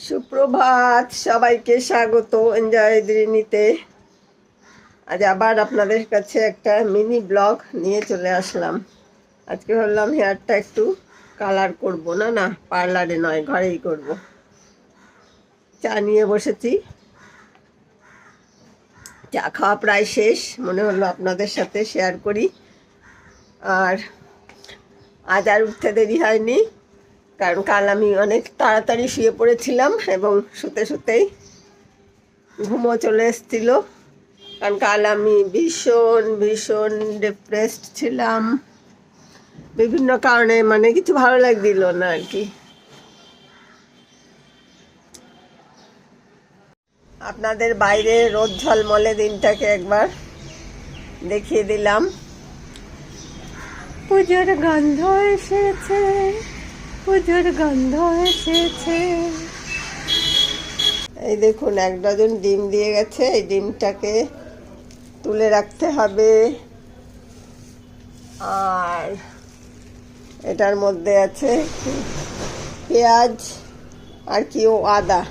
সুপ্রভাত, সবাইকে স্বাগত এনজয় গৃহিণীতে। আজ আবার আপনাদের কাছে একটা মিনি ব্লগ নিয়ে চলে আসলাম। আজকে ভাবলাম হেয়ারটা একটু কালার করব, না পার্লারে নয়, ঘরেই করব। চা নিয়ে বসেছি, চা খাওয়া প্রায় শেষ, মনে হলো আপনাদের সাথে শেয়ার করি। আর আজ আর উঠতে দেরি হয়নি, কারণ কাল আমি অনেক তাড়াতাড়ি শুয়ে পড়েছিলাম এবং শুতে শুতেই ঘুমও চলে এসেছিল। কারণ কাল আমি ভীষণ ভীষণ ডিপ্রেসড ছিলাম, বিভিন্ন কারণে, মানে কিছু ভালো লাগছিল না আর কি। আপনাদের বাইরে রোদ ঝলমলে দিনটাকে একবার দেখিয়ে দিলাম। পুজোর গন্ধ এসেছে, পুজোর গন্ধ এসেছে। এই দেখুন, 1 ডজন ডিম দিয়ে গেছে। এই ডিমটাকে তুলে রাখতে হবে। আর এটার মধ্যে আছে পেঁয়াজ আর কি, ও আদা।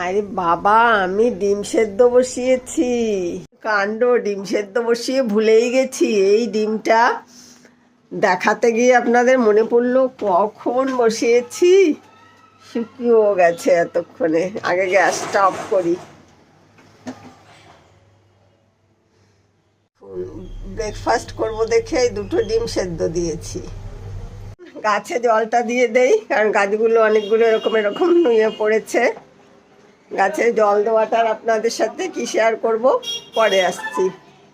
আরে বাবা, আমি ডিম সেদ্ধ বসিয়েছি। কাণ্ড, ডিম সেদ্ধ বসিয়ে ভুলেই গেছি। এই ডিমটা দেখাতে গিয়ে আপনাদের মনে পড়লো কখন বসিয়েছি, শুকিয়েও গেছে এতক্ষণে। আগে গ্যাসটা অফ করি। ব্রেকফাস্ট করব দেখে 2টো ডিম সেদ্ধ দিয়েছি। গাছে জলটা দিয়ে দেই, কারণ গাছগুলো অনেকগুলো এরকম এরকম নুয়ে পড়েছে। গাছে জল দেওয়াটার আপনাদের সাথে কি শেয়ার করব, পরে আসছি।